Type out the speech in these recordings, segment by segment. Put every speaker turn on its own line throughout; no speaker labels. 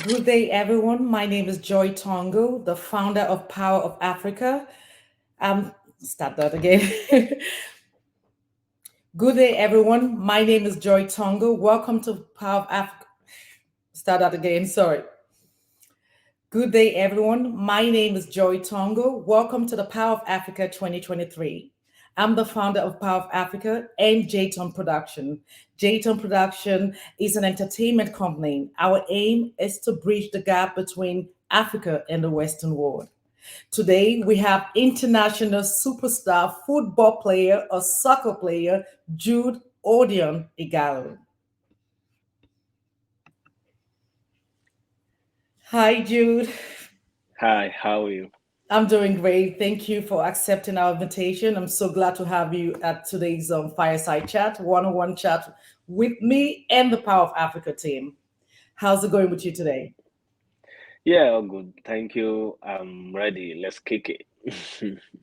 Good day, everyone. My name is Joy Tongo, the founder of Power of Africa. Start that again. Good day, everyone. My name is Joy Tongo. Welcome to Power of Africa. Start that again. Sorry. Good day, everyone. My name is Joy Tongo. Welcome to the Power of Africa 2023. I'm the founder of Power of Africa and JTON Production. JTON Production is an entertainment company. Our aim is to bridge the gap between Africa and the Western world. Today, we have international superstar football player or soccer player Jude Odion Igalo. Hi, Jude.
Hi, how are you?
I'm doing great. Thank you for accepting our invitation. I'm so glad to have you at today's Fireside Chat, one-on-one chat with me and the Power of Africa team. How's it going with you today?
Yeah, all good. Thank you. I'm ready. Let's kick it.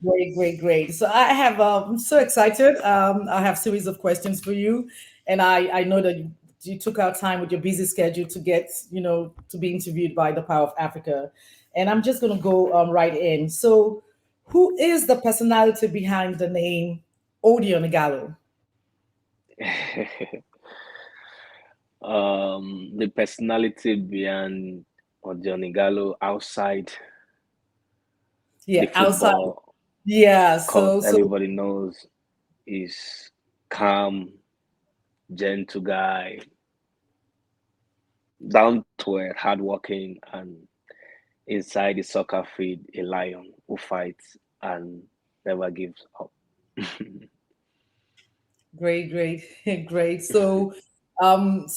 Great, great, great. So I'm so excited. I have series of questions for you, and I know that you took out time with your busy schedule to get to be interviewed by the Power of Africa, and I'm just gonna go right in. So, who is the personality behind the name Odion Igalo?
The personality behind Johnny Gallo outside the
Yeah, outside.
football
Yeah.
court,
So
everybody knows is calm, gentle guy, down to earth, hardworking, and inside the soccer field, a lion who fights and never gives up.
great, great, great. So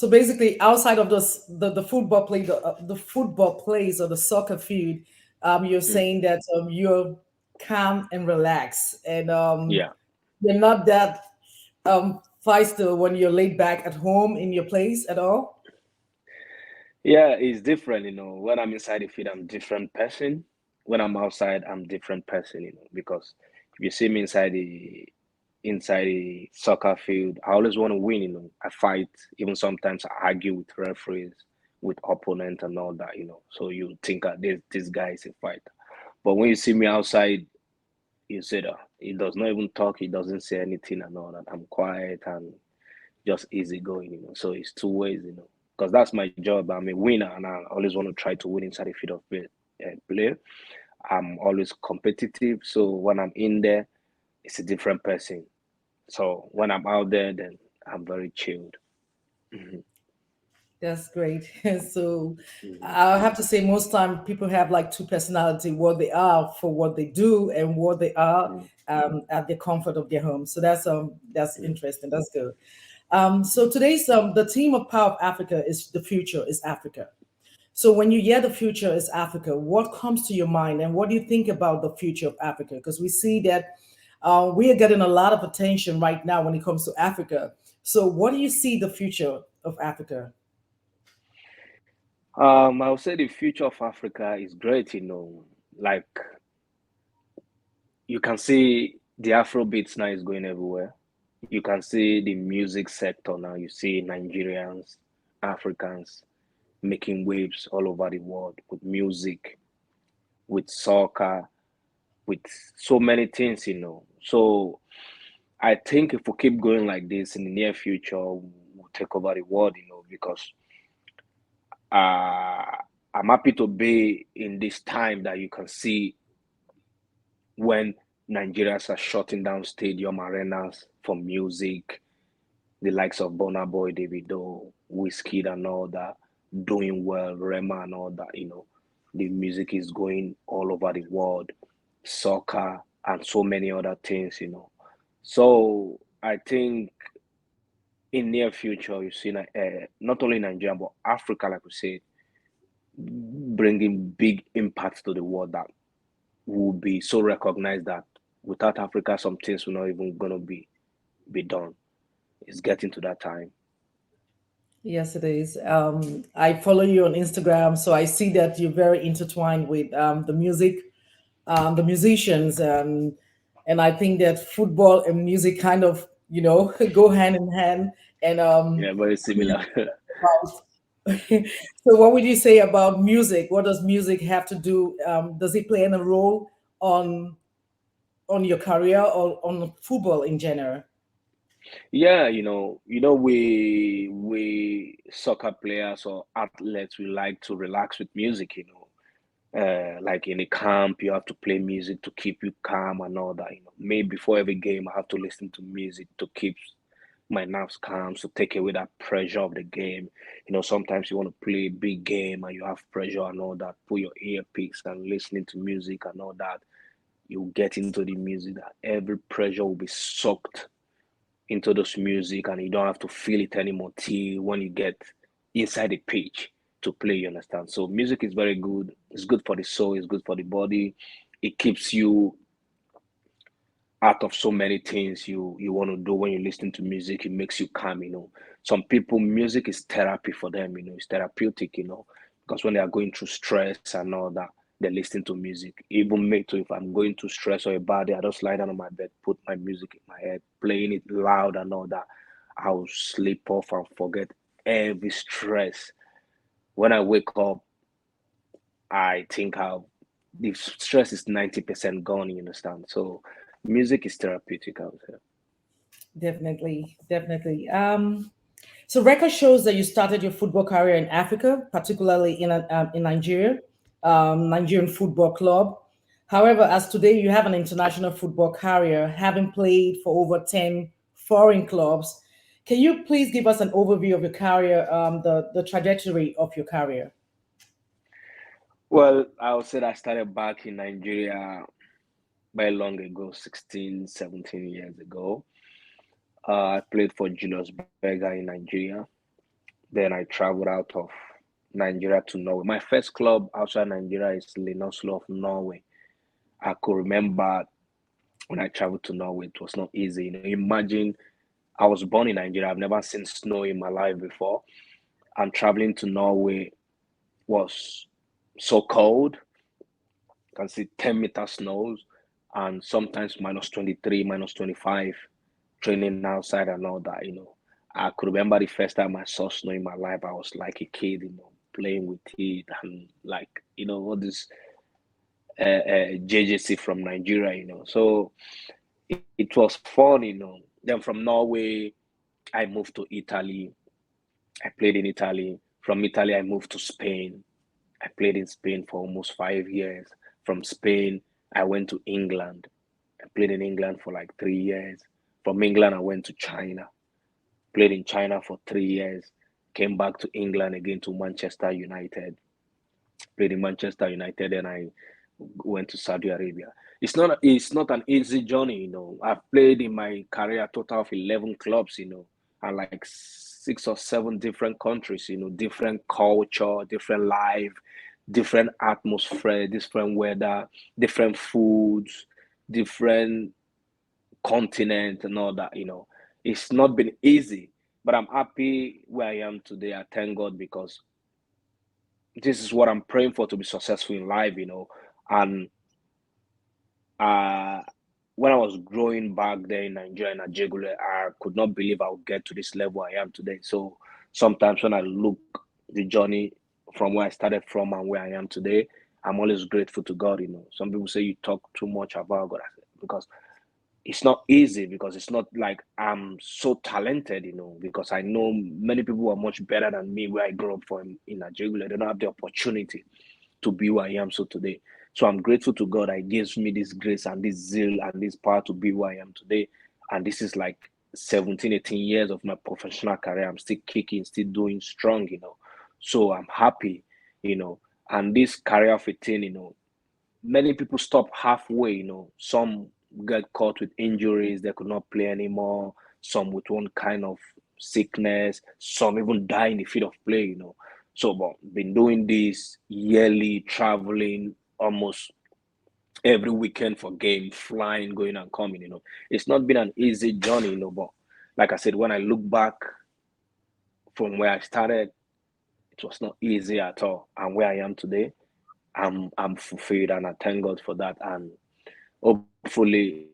basically, outside of the football play, the football plays or the soccer field, you're
Mm,
saying that you're calm and relaxed, and
yeah.
you're not that feisty when you're laid back at home in your place at all.
Yeah, it's different, When I'm inside the field, I'm different person. When I'm outside, I'm different person, because if you see me inside the soccer field, I always want to win. I fight, even sometimes I argue with referees, with opponent and all that, So you think that this guy is a fighter. But when you see me outside, you say that he does not even talk, he doesn't say anything and all that. I'm quiet and just easy going, So it's two ways, because that's my job. I'm a winner, and I always want to try to win inside the field of play. I'm always competitive, so when I'm in there, it's a different person. So when I'm out there, then I'm very chilled. Mhm,
That's great. So
mhm,
I have to say, most time people have like two personality: what they are for what they do, and what they are
mhm,
at the comfort of their home. So that's
mhm,
interesting. That's good. So today's the theme of Power of Africa is the future is Africa. So when you hear the future is Africa, what comes to your mind, and what do you think about the future of Africa? Because we see that we are getting a lot of attention right now when it comes to Africa. So what do you see the future of Africa?
I would say the future of Africa is great, Like you can see the Afro beats now is going everywhere. You can see the music sector now. You see Nigerians, Africans making waves all over the world with music, with soccer, with so many things, So I think if we keep going like this in the near future, we'll take over the world, because uh, I'm happy to be in this time that you can see when Nigerians are shutting down stadium arenas for music, the likes of Burna Boy, Davido, Whiskey and all that, doing well, Rema and all that, The music is going all over the world, soccer and so many other things, So I think in near future, you see, not only Nigeria but Africa, like we said, bringing big impact to the world that will be so recognized that without Africa, some things will not even gonna be done. It's getting to that time.
Yes, it is. I follow you on Instagram, so I see that you're very intertwined with the music, the musicians, and I think that football and music kind of go hand in hand. And
Yeah, very similar.
So, what would you say about music? What does music have to do? Does it play any role on on your career or on football in general?
Yeah, we soccer players or athletes, we like to relax with music, like in a camp, you have to play music to keep you calm and all that. Maybe before every game, I have to listen to music to keep my nerves calm, to take away that pressure of the game. Sometimes you want to play a big game and you have pressure and all that. Put your earpiece and listening to music and all that. You get into the music that every pressure will be sucked into this music and you don't have to feel it anymore till when you get inside the pitch to play, you understand? So music is very good. It's good for the soul, it's good for the body. It keeps you out of so many things you want to do. When you listen to music, it makes you calm. Some people, music is therapy for them, it's therapeutic, because when they are going through stress and all that, they listen to music. Even me too, if I'm going through stress or a bad day, I just lie down on my bed, put my music in my head, playing it loud and all that. I'll sleep off and forget every stress. When I wake up, I think how the stress is 90% gone, you understand? So music is therapeutic, I would say.
Definitely, definitely. So, record shows that you started your football career in Africa, particularly in Nigeria, Nigerian Football Club. However, as today you have an international football career, having played for over 10 foreign clubs. Can you please give us an overview of your career, the trajectory of your career?
Well, I would say that I started back in Nigeria very long ago, 16, 17 years ago. I played for Julius Berger in Nigeria. Then I traveled out of Nigeria to Norway. My first club outside Nigeria is Linoslo of Norway. I could remember when I traveled to Norway, it was not easy. Imagine I was born in Nigeria. I've never seen snow in my life before. And traveling to Norway was so cold. You can see 10-meter snows and sometimes minus 23, minus 25, training outside and all that. I could remember the first time I saw snow in my life, I was like a kid, playing with it and like, all this JJC from Nigeria, So it was fun. Then from Norway, I moved to Italy. I played in Italy. From Italy, I moved to Spain. I played in Spain for almost 5 years. From Spain, I went to England. I played in England for like 3 years. From England, I went to China. Played in China for 3 years. Came back to England again to Manchester United. Played in Manchester United, and I went to Saudi Arabia. It's not an easy journey. I've played in my career a total of 11 clubs. And like 6 or 7 different countries. Different culture, different life, different atmosphere, different weather, different foods, different continent, and all that. It's not been easy, but I'm happy where I am today. I thank God because this is what I'm praying for, to be successful in life. And uh, when I was growing back there in Nigeria, in Ajegule, I could not believe I would get to this level I am today. So sometimes when I look the journey from where I started from and where I am today, I'm always grateful to God. Some people say you talk too much about God. Because it's not easy, because it's not like I'm so talented, because I know many people are much better than me where I grew up from in Nigeria. They don't have the opportunity to be who I am so today. So I'm grateful to God that He gives me this grace and this zeal and this power to be who I am today. And this is like 17, 18 years of my professional career. I'm still kicking, still doing strong. So I'm happy, you know. And this career of a thing, many people stop halfway. Some get caught with injuries, they could not play anymore. Some with one kind of sickness, some even die in the field of play. So, but been doing this yearly, traveling almost every weekend for game, flying, going and coming. It's not been an easy journey. But like I said, when I look back from where I started, it was not easy at all. And where I am today, I'm fulfilled, and I thank God for that. And hopefully,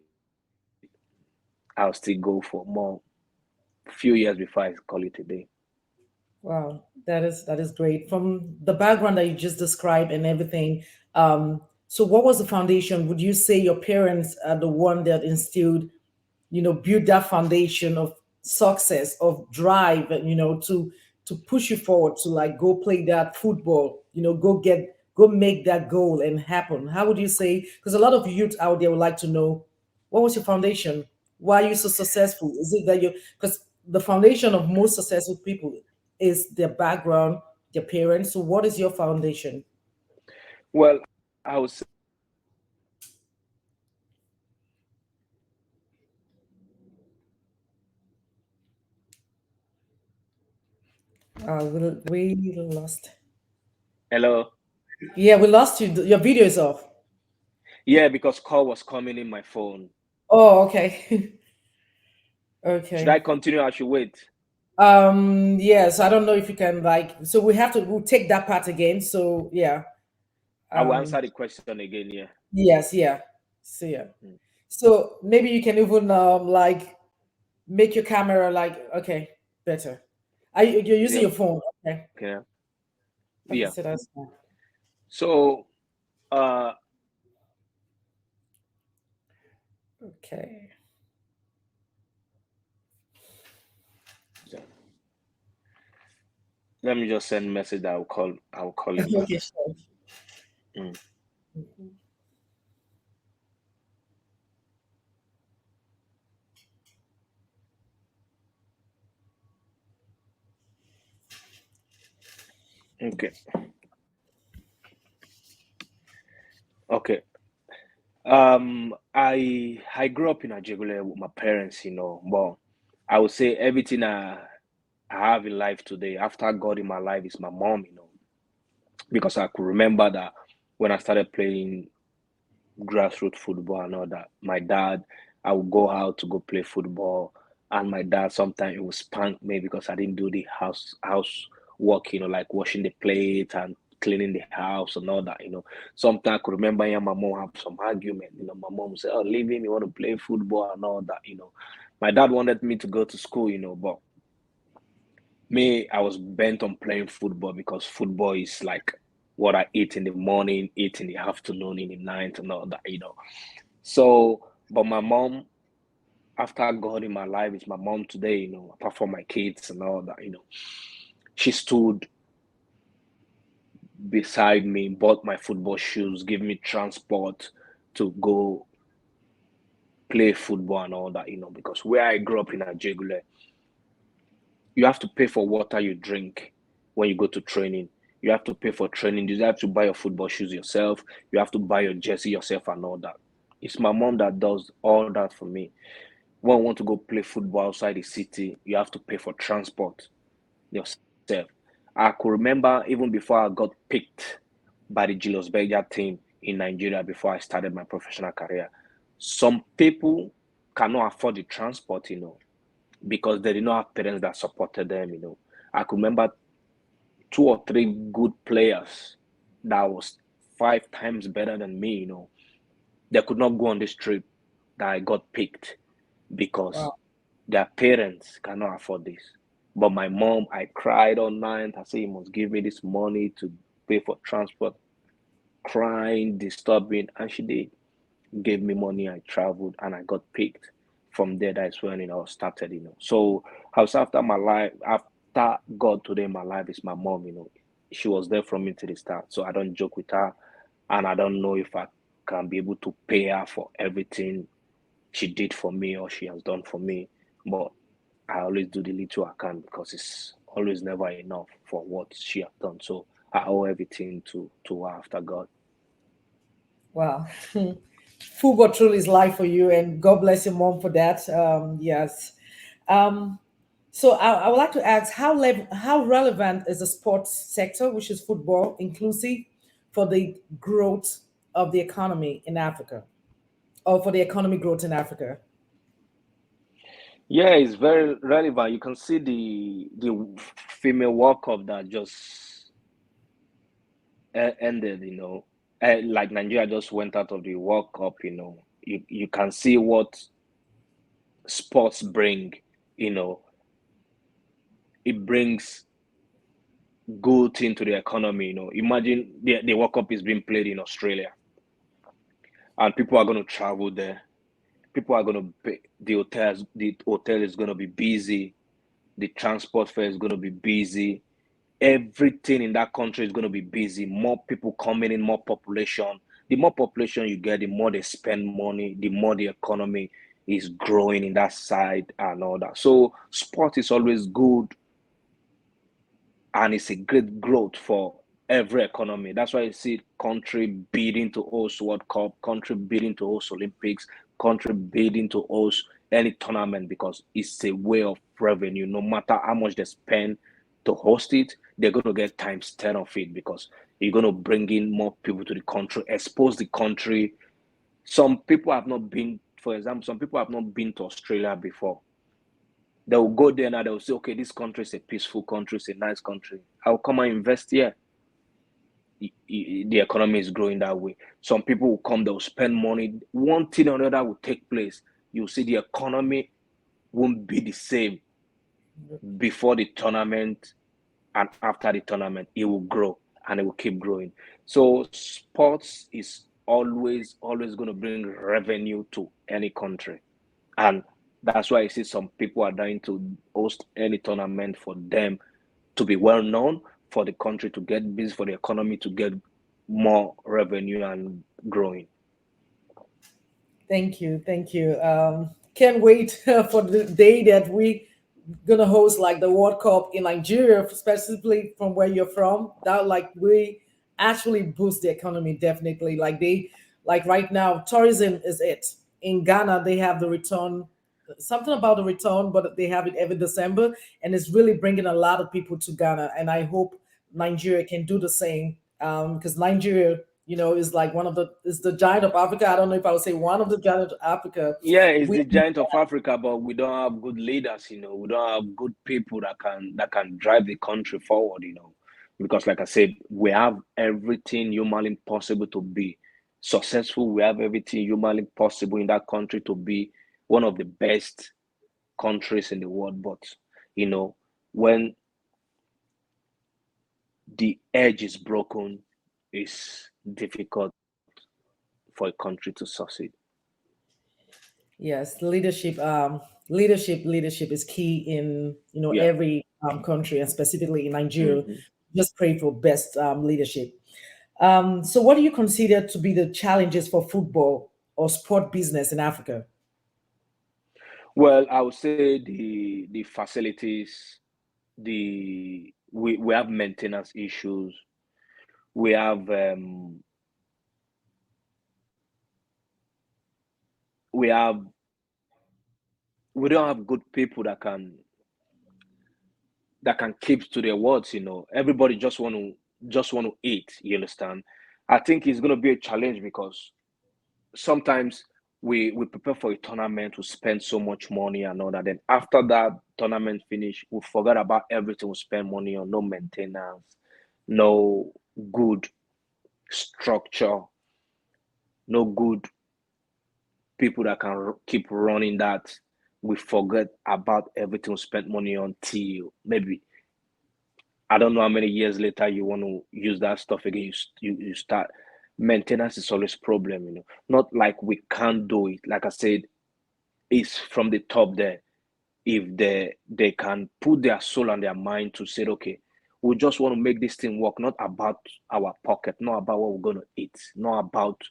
I'll still go for more few years before I call it a day.
Wow, that is great. From the background that you just described and everything, so what was the foundation? Would you say your parents are the one that instilled, build that foundation of success, of drive, and to push you forward to like go play that football, go make that goal and happen? How would you say? Because a lot of youth out there would like to know, what was your foundation? Why are you so successful? Is it that you? Because the foundation of most successful people is their background, their parents. So what is your foundation?
Well, I would say
We lost.
hello.
Yeah, we lost you. Your video is off.
Yeah, because call was coming in my phone.
Oh, okay.
Should
Okay.
I continue? I should wait.
Yes, I don't know if you can like, so we'll take that part again. So yeah.
I will
Um
answer the question again. Yeah.
yes, yeah. So yeah.
Mm.
So maybe you can even like make your camera like, okay, better. You're
Is
using
it
your phone. Okay.
okay?
Okay,
Yeah.
so that's fine.
So, uh,
Okay.
let me just send message that I will call you back.
Okay, sure.
Mm. Okay. Okay. I grew up in Ajegule with my parents, but I would say everything I have in life today, after God in my life, is my mom, because I could remember that when I started playing grassroots football and all that. My dad, I would go out to go play football, and my dad sometimes he would spank me because I didn't do the house work, like washing the plate and cleaning the house and all that. Sometimes I could remember and my mom have some argument. My mom would say, "Oh, leave him. You want to play football and all that." My dad wanted me to go to school, but me, I was bent on playing football because football is like what I eat in the morning, eat in the afternoon, in the night, and all that. So, but my mom, after God in my life, is my mom today, apart from my kids and all that. She stood beside me, bought my football shoes, gave me transport to go play football and all that, because where I grew up in Ajegule, you have to pay for water you drink when you go to training. You have to pay for training. You have to buy your football shoes yourself. You have to buy your jersey yourself and all that. It's my mom that does all that for me. When I want to go play football outside the city, you have to pay for transport yourself. I could remember even before I got picked by the Julius Berger team in Nigeria before I started my professional career. Some people cannot afford the transport, because they did not have parents that supported them. I could remember two or three good players that was five times better than me. They could not go on this trip that I got picked because
Wow.
their parents cannot afford this. But my mom, I cried all night. I said, "You must give me this money to pay for transport," crying, disturbing, and she did. Gave me money. I traveled and I got picked. From there, that's when I started. So I was after my life, after God today in my life is my mom. She was there from me to the start. So I don't joke with her, and I don't know if I can be able to pay her for everything she did for me or she has done for me. But I always do the little I can because it's always never enough for what she has done. So I owe everything to her after God.
Wow. Football truly is life for you, and God bless your mom for that. Yes. Um, so I would like to ask, how relevant is the sports sector, which is football, inclusive for the growth of the economy in Africa, or for the economy growth in Africa?
Yeah, it's very relevant. You can see the female World Cup that just ended. Like Nigeria just went out of the World Cup. You can see what sports bring. You know, it brings. good thing to the economy. Imagine the World Cup is being played in Australia, and people are going to travel there. People are going to pay the hotels. The hotel is going to be busy. The transport fare is going to be busy. Everything in that country is going to be busy. More people coming in, more population. The more population you get, the more they spend money, the more the economy is growing in that side and all that. So sport is always good, and it's a great growth for every economy. That's why you see country bidding to host World Cup, country bidding to host Olympics, country bidding to host any tournament, because it's a way of revenue. No matter how much they spend to host it, they're going to get times 10 of it, because you're going to bring in more people to the country, expose the country. Some people have not been, for example, some people have not been to Australia before. They'll go there and they'll say, okay, this country is a peaceful country, it's a nice country. I'll come and invest here. The economy is growing that way. Some people will come, they'll spend money. One thing or another will take place. You'll see the economy won't be the same before the tournament and after the tournament. It will grow and it will keep growing. So sports is always going to bring revenue to any country. And that's why I see some people are trying to host any tournament for them to be well known, for the country to get busy, for the economy to get more revenue and growing.
Thank you, thank you. Can't wait for the day that we gonna host like the World Cup in Nigeria, specifically from where you're from. That like we actually boost the economy definitely. Like right now, tourism is it. In Ghana, they have the return, something about the return, but they have it every December, and it's really bringing a lot of people to Ghana. And I hope Nigeria can do the same, because Nigeria, is like one of the is the giant of Africa. I don't know if I would say one of the giant of Africa.
Yeah, it's
We
the giant of Africa, but we don't have good leaders. We don't have good people that can drive the country forward. Because like I said, we have everything humanly possible to be successful. We have everything humanly possible in that country to be one of the best countries in the world. But when the edge is broken, it's difficult for a country to succeed.
Yes, leadership is key in
Yeah.
every country, and specifically in Nigeria.
hmm
Just pray for best leadership. So, what do you consider to be the challenges for football or sport business in Africa?
Well, I would say the facilities, we have maintenance issues. We have we have we don't have good people that can keep to their words. Everybody just want to eat. You understand? I think it's going to be a challenge, because sometimes we prepare for a tournament, we spend so much money and all that. Then after that tournament finish, we forget about everything we spend money on. No maintenance, no good structure, no good people that can keep running that. We forget about everything we spent money on, till maybe I don't know how many years later you want to use that stuff again. You start. Maintenance is always problem. Not like we can't do it. Like I said, it's from the top there. If they can put their soul and their mind to say, okay, we just want to make this thing work, not about our pocket, not about what we're going to eat, not about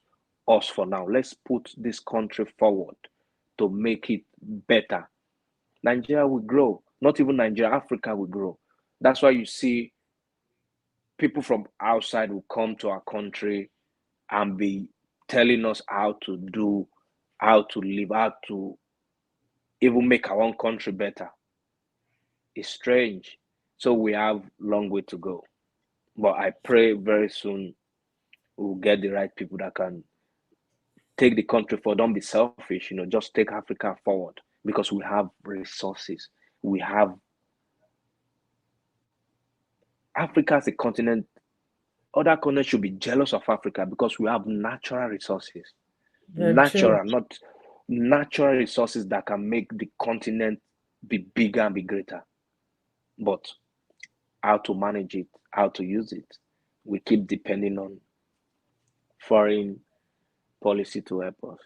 us for now. Let's put this country forward to make it better. Nigeria will grow. Not even Nigeria, Africa will grow. That's why you see people from outside will come to our country and be telling us how to do, how to live, how to even make our own country better. It's strange. So we have long way to go. But I pray very soon we'll get the right people that can take the country forward. Don't be selfish, just take Africa forward, because we have resources. We have Africa as a continent. Other continents should be jealous of Africa, because we have natural resources.
Very true.
Not natural resources that can make the continent be bigger and be greater. But how to manage it, how to use it. We keep depending on foreign policy to help us.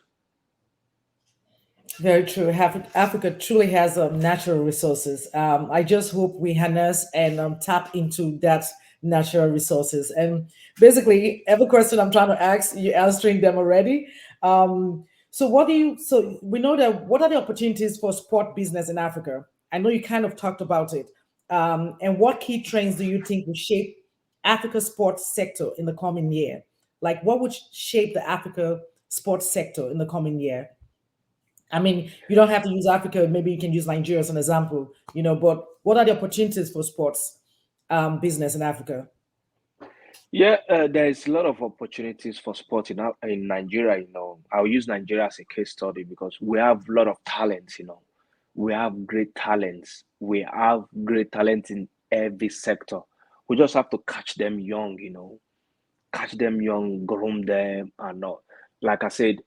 Very true. Africa truly has natural resources. I just hope we harness and tap into that natural resources. And basically, every question I'm trying to ask, you're answering them already. So, what do you? So we know that. What are the opportunities for sport business in Africa? I know you kind of talked about it. And what key trends do you think will shape Africa's sports sector in the coming year? Like, what would shape the Africa sports sector in the coming year? I mean, you don't have to use Africa. Maybe you can use Nigeria as an example, but what are the opportunities for sports business in Africa?
Yeah, there is a lot of opportunities for sport in Nigeria. I'll use Nigeria as a case study because we have a lot of talents. We have great talents. We have great talent in every sector. We just have to catch them young. Catch them young, groom them, and not. Like I said,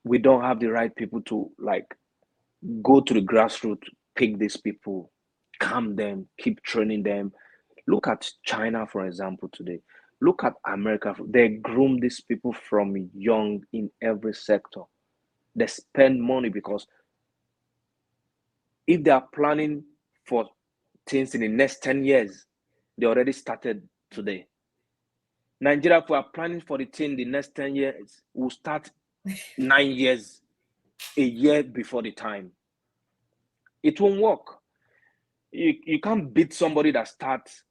we don't have the right people to like go to the grassroots, pick these people, calm them, keep training them. Look at China, for example, today. Look at America. They groom these people from young in every sector. They spend money because if they are planning for things in the next 10 years, they already started today. Nigeria, if we are planning for the thing the next 10 years, we'll start 9 years, a year before the time. It won't work. You can't beat somebody that starts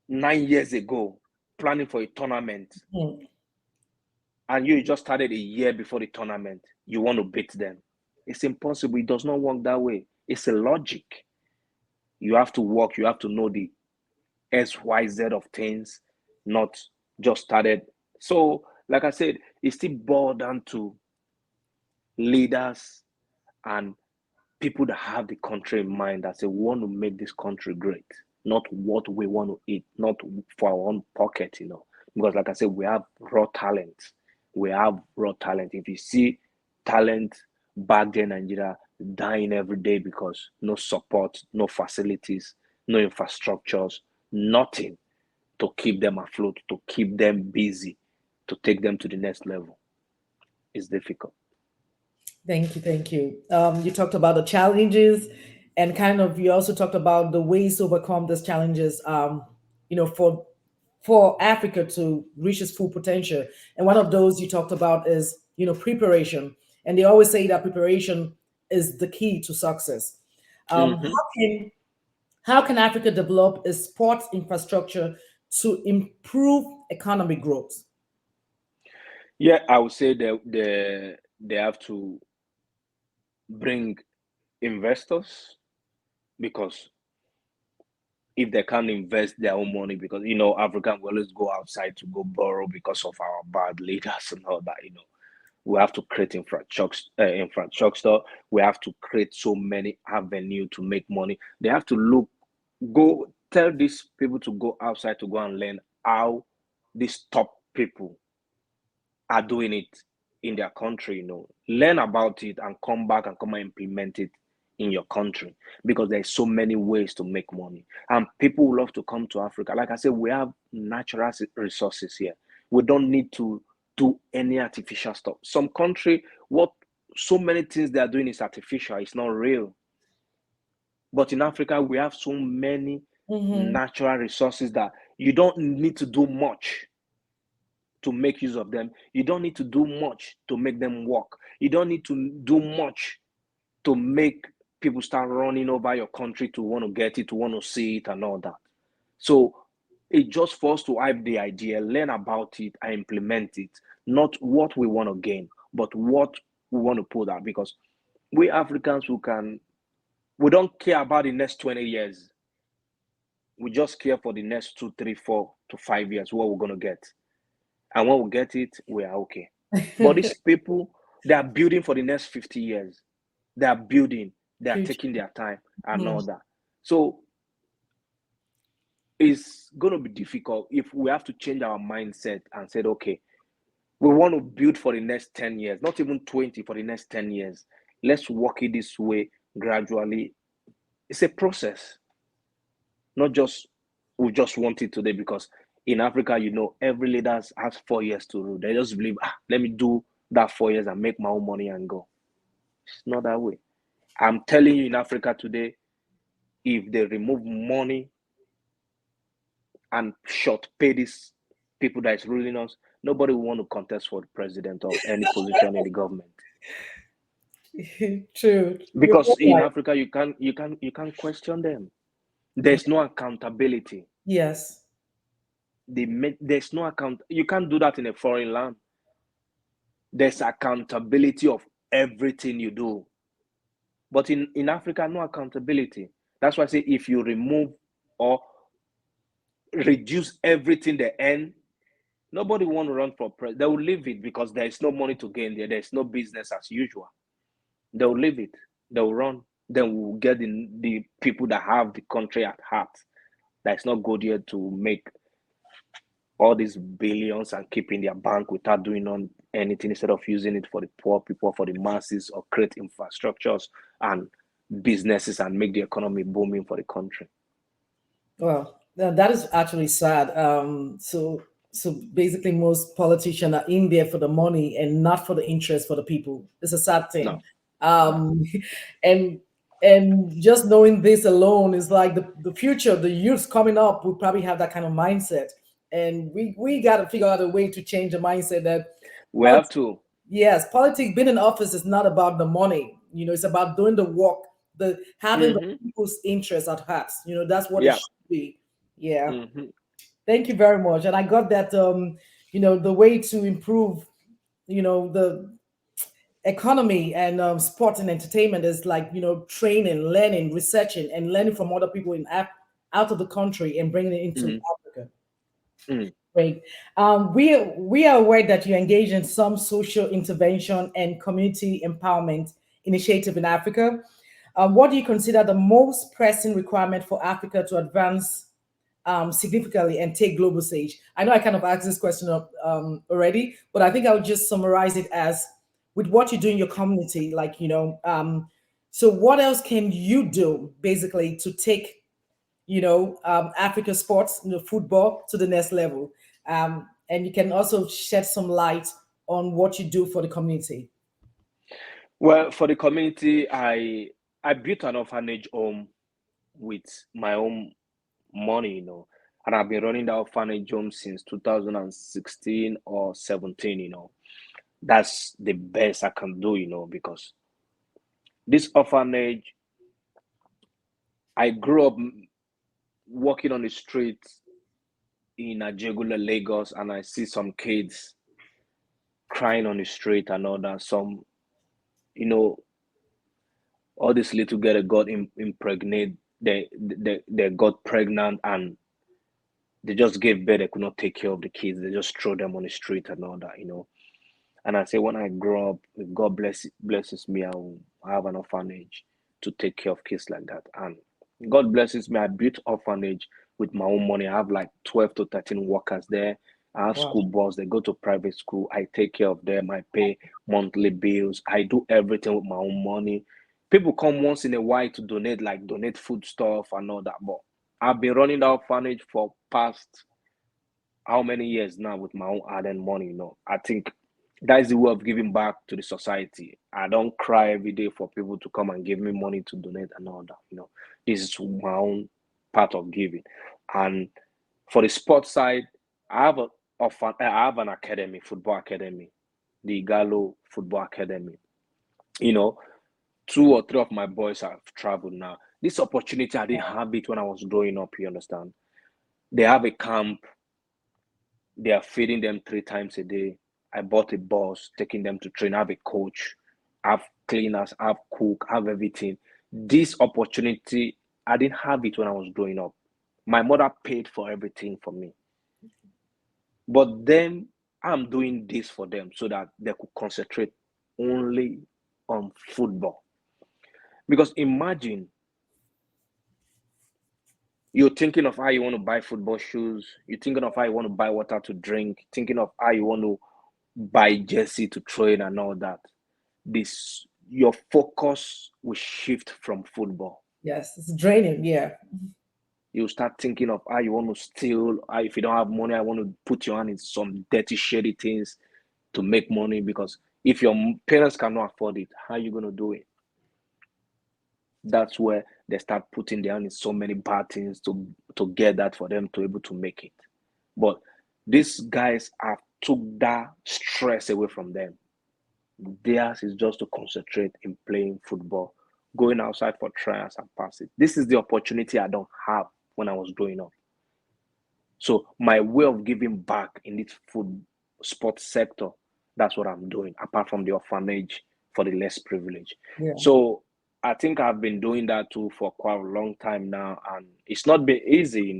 9 years ago planning for a tournament
Hmm.
and you just started a year before the tournament. You want to beat them. It's impossible. It does not work that way. It's a logic. You have to work, you have to know the SYZ of things, not just started. So, like I said, it still boiled down to leaders and people that have the country in mind that say we want to make this country great, not what we want to eat, not for our own pocket. Because like I said, we have raw talent. We have raw talent. If you see talent back there in Nigeria dying every day because no support, no facilities, no infrastructures, nothing to keep them afloat, to keep them busy, to take them to the next level. It's difficult.
Thank you, thank you. You talked about the challenges, and kind of you also talked about the ways to overcome these challenges. For Africa to reach its full potential, and one of those you talked about is preparation, and they always say that preparation is the key to success. Um,
Hmm.
how can how can Africa develop a sports infrastructure to improve economic growth?
Yeah, I would say that they have to bring investors because if they can't invest their own money, because African will always go outside to go borrow because of our bad leaders and all that. We have to create infrastructure. We have to create so many avenue to make money. They have to go tell these people to go outside to go and learn how these top people are doing it in their country. Learn about it and come back and come and implement it in your country because there's so many ways to make money and people love to come to Africa. Like I said, we have natural resources here. We don't need to do any artificial stuff. Some country, what so many things they are doing is artificial, it's not real. But in Africa, we have so many
Mm-hmm.
natural resources that you don't need to do much to make use of them. You don't need to do much to make them work. You don't need to do much to make people start running over your country to want to get it, to want to see it, and all that. So it just for us to hype the idea, learn about it, and implement it. Not what we want to gain, but what we want to put out. Because we Africans we don't care about the next 20 years. We just care for the next 2, 3, 4 to 5 years, what we're going to get. And when we get it, we are okay. But these people, they are building for the next 50 years. They are building, they are
Future.
taking their time and
Mhm.
all that. So it's going to be difficult if we have to change our mindset and said, okay, we want to build for the next 10 years, not even 20, for the next 10 years. Let's work it this way gradually. It's a process, not just We just want it today because in Africa, every leader has 4 years to rule. They just believe, let me do that 4 years and make my own money and go. It's not that way. I'm telling you, in Africa today, if they remove money and short pay these people that is ruling us, nobody will want to contest for the president or any position in the government.
True. You're
Because in
right.
Africa, you can't question them. There's no accountability.
Yes.
There's no account. You can't do that in a foreign land. There's accountability of everything you do. But in Africa, no accountability. That's why I say if you remove or reduce everything they earn, nobody want to run for president. They will leave it because there is no money to gain there. There's no business as usual. They will leave it. They will run. Then we'll get the people that have the country at heart. That's not good here to make all these billions and keep in their bank without doing on anything instead of using it for the poor people, for the masses, or create infrastructures and businesses and make the economy booming for the country.
Well, that is actually sad. So basically, most politicians are in there for the money and not for the interest for the people. It's a sad thing.
No, no.
Um, and and just knowing this alone is like the future, the youths coming up will probably have that kind of mindset. And we got to figure out a way to change the mindset that
We have to.
yes, politics, being in office is not about the money. It's about doing the work, the having the
Mm-hmm.
people's interest at heart. That's what it
Yeah.
should be. Yeah.
Mm-hmm.
Thank you very much. And I got that the way to improve, the economy and sport and entertainment is like, training, learning, researching, and learning from other people out of the country and bringing it into
Mm-hmm.
Africa.
Mm-hmm.
Great. We are aware that you engage in some social intervention and community empowerment initiative in Africa. What do you consider the most pressing requirement for Africa to advance significantly and take global stage? I know I kind of asked this question already, but I think I would just summarize it as with what you do in your community, like so what else can you do basically to take Africa sports, football to the next level. And you can also shed some light on what you do for the community.
Well, for the community, I built an orphanage home with my own money, and I've been running that orphanage home since 2016 or 17. That's the best I can do, because this orphanage, I grew up walking on the streets in Ajegula, Lagos, and I see some kids crying on the street and all that. Some, you know, all these little girls got impregnated. They got pregnant and they just gave birth. They could not take care of the kids. They just throw them on the street and all that. And I say, when I grow up, if God blesses me, I have an orphanage to take care of kids like that. And God blesses me. I built orphanage with my own money. I have like 12 to 13 workers there. I have
Wow.
school bus. They go to private school. I take care of them. I pay monthly bills. I do everything with my own money. People come once in a while to donate food stuff and all that. But I've been running the orphanage for past how many years now with my own hard-earned money. I think that is the way of giving back to the society. I don't cry every day for people to come and give me money to donate and all that. This is my own part of giving. And for the sports side, I have an academy, football academy, the Igalo Football Academy. You know, 2 or 3 of my boys have traveled now. This opportunity I didn't have it when I was growing up, you understand? They have a camp. They are feeding them 3 times a day. I bought a bus, taking them to train. I have a coach, I have cleaners, I have cook, I have everything. This opportunity, I didn't have it when I was growing up. My mother paid for everything for me. But then I'm doing this for them so that they could concentrate only on football. Because imagine you're thinking of how you want to buy football shoes, you're thinking of how you want to buy water to drink, thinking of how you want to buy jersey to train and all that. This your focus will shift from football.
Yes, it's draining. Yeah.
You start thinking of how you want to steal. How, if you don't have money, I want to put your hand in some dirty, shady things to make money. Because if your parents cannot afford it, how are you going to do it? That's where they start putting their hand in so many bad things to get that for them to able to make it. But these guys have took that stress away from them. Theirs is just to concentrate in playing football, going outside for trials and passes. This is the opportunity I don't have when I was growing up. So my way of giving back in this food sports sector, that's what I'm doing, apart from the orphanage for the less privileged.
Yeah.
So I think I've been doing that too for quite a long time now, and it's not been easy,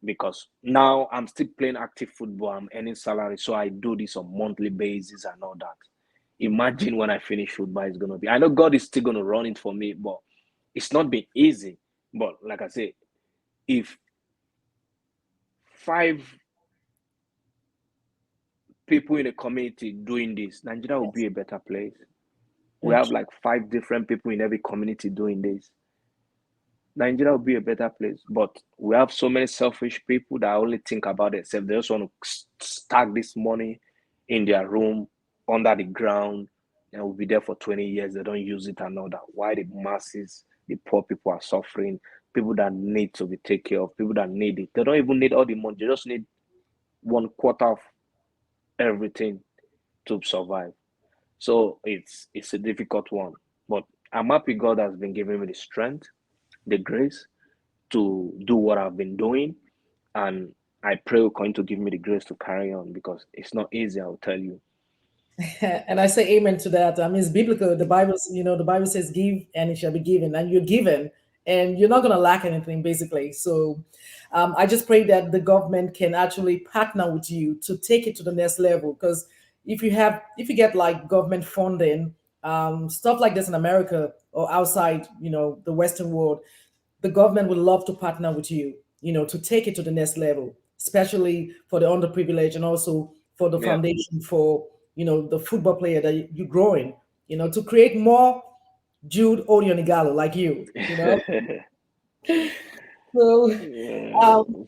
because now I'm still playing active football, I'm earning salary, so I do this on monthly basis and all that. Imagine when I finish football, it's gonna be. I know God is still gonna run it for me, but it's not been easy. But like I say, if five people in a community doing this, Nigeria will
Yes.
be a better place. We
Very
have
true.
like five different people in every community doing this. Nigeria will be a better place. But we have so many selfish people that only think about themselves. They just want to stack this money in their room, under the ground, and will be there for 20 years. They don't use it and all that. Why the masses, the poor people are suffering, people that need to be taken care of, people that need it. They don't even need all the money. They just need one quarter of everything to survive. So it's a difficult one. But I'm happy God has been giving me the strength, the grace to do what I've been doing. And I pray will going to give me the grace to carry on because it's not easy, I'll tell you.
And I say amen to that. I mean, it's biblical. The Bible, the Bible says, "Give, and it shall be given," and you're given, and you're not going to lack anything, basically. So, I just pray that the government can actually partner with you to take it to the next level. Because if you get like government funding, stuff like this in America or outside, the Western world, the government would love to partner with you, to take it to the next level, especially for the underprivileged and also for the
Yeah.
foundation for, the football player that you're growing, to create more Jude Odionigallo like you. So
Yeah.
um,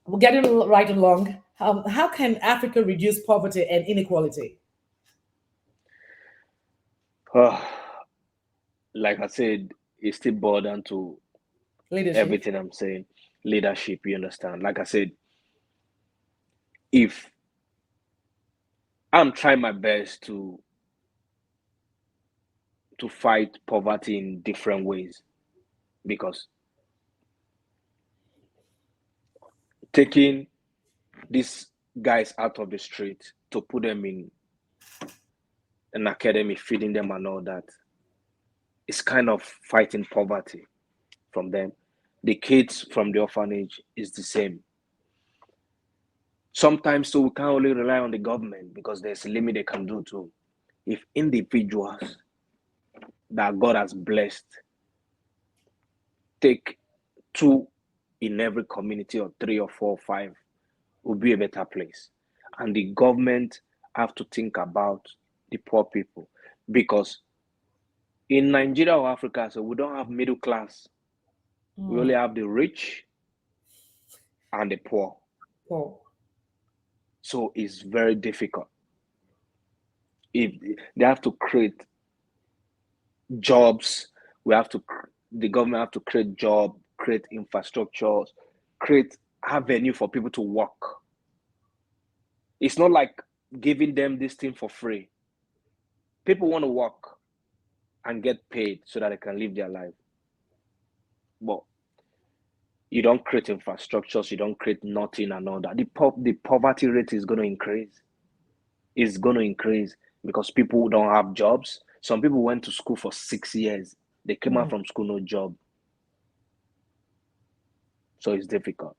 we're getting right along. How can Africa reduce poverty and inequality?
Like I said, it's still boiled down to
Leadership.
everything I'm saying. Leadership, you understand. Like I said, if I'm trying my best to fight poverty in different ways because taking these guys out of the street to put them in an academy, feeding them and all that, is kind of fighting poverty from them. The kids from the orphanage is the same. Sometimes so we can't only rely on the government because there's a limit they can do too. If individuals that God has blessed take two in every community or three or four or five, will be a better place. And the government have to think about the poor people because in Nigeria or Africa, so we don't have middle class. We only have the rich and the poor.
Oh,
So it's very difficult. If they have to create jobs, we have to the government have to create job, create infrastructures, create avenue for people to work. It's not like giving them this thing for free. People want to work and get paid so that they can live their life. But you don't create infrastructures, you don't create nothing and all that. The poverty rate is going to increase. It's going to increase because people don't have jobs. Some people went to school for 6 years. They came out from school, no job. So it's difficult.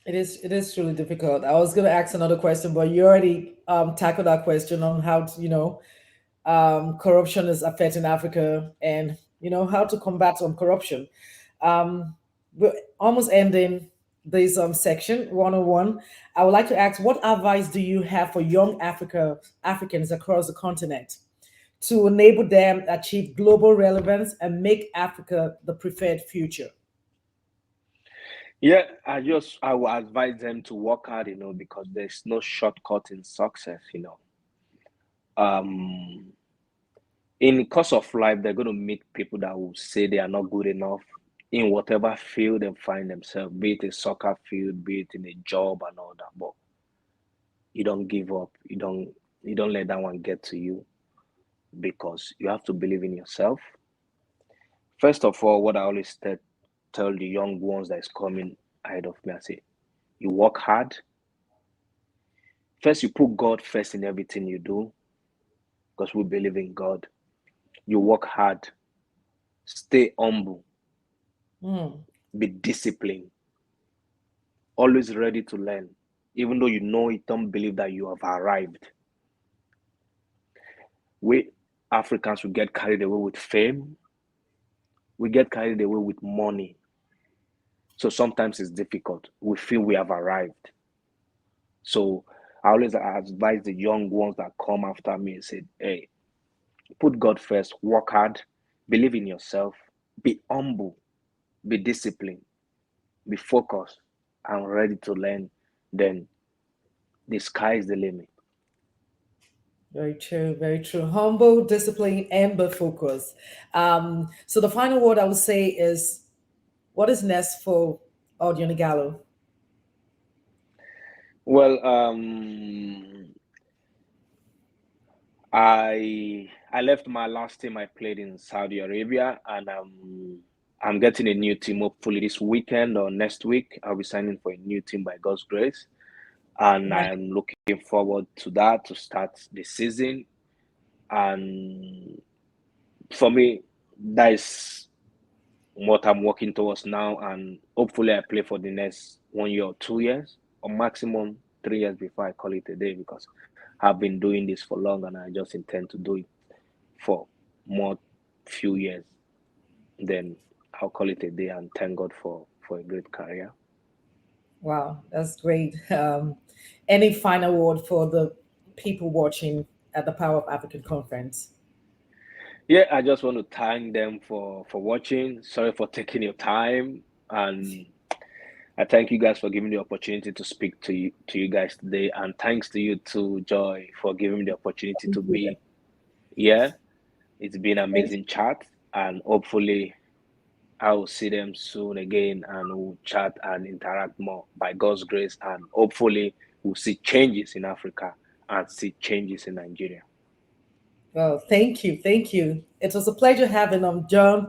it is really difficult. I was going to ask another question, but you already tackled that question on how to, corruption is affecting Africa and how to combat corruption. We're almost ending this section 101. I would like to ask, what advice do you have for young Africans across the continent to enable them achieve global relevance and make Africa the preferred future?
Yeah, I will advise them to work hard, because there's no shortcut in success. Um, in the course of life, they're going to meet people that will say they are not good enough in whatever field they find themselves, be it a soccer field, be it in a job and all that. But you don't give up. You don't let that one get to you, because you have to believe in yourself. First of all, what I always tell the young ones that is coming ahead of me, I say, you work hard. First, you put God first in everything you do, because we believe in God. You work hard, stay humble,
Mm,
be disciplined, always ready to learn. Even though you know it, don't believe that you have arrived. We Africans, we get carried away with fame, we get carried away with money. So sometimes it's difficult. We feel we have arrived. So I always advise the young ones that come after me and say, hey, put God first, work hard, believe in yourself, be humble, be disciplined, be focused, and ready to learn. Then the sky is the limit.
very true, very true. Humble, discipline, and be focused. So the final word I would say is, what is next for Audio Gallo?
Well, I left my last team I played in Saudi Arabia, and I'm getting a new team hopefully this weekend or next week. I'll be signing for a new team by God's grace, and I'm looking forward to that to start the season. And for me, that is what I'm working towards now, and hopefully I play for the next 1 year or 2 years, or maximum 3 years before I call it a day, because I've been doing this for long and I just intend to do it for more few years. Then I'll call it a day and thank God for a great career.
Wow, that's great. Any final word for the people watching at the Power of African conference?
Yeah, I just want to thank them for watching. Sorry for taking your time, and I thank you guys for giving me the opportunity to speak to you guys today. And thanks to you too, Joy, for giving me the opportunity
Thank
to
you.
be here. It's been
Thank
amazing chat, and hopefully I will see them soon again, and we'll chat and interact more by God's grace, and hopefully we'll see changes in Africa and see changes in Nigeria.
Well, thank you, thank you. It was a pleasure having Jude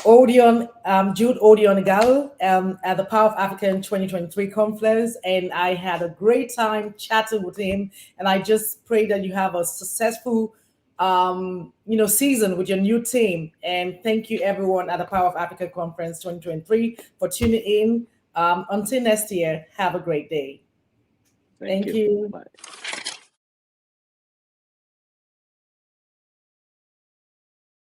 Odion Gal at the Power of African 2023 conference, and I had a great time chatting with him. And I just pray that you have a successful, season with your new team. And thank you, everyone, at the Power of Africa conference 2023 for tuning in. Until next year, have a great day.
Thank
Thank
you.
you.
Bye.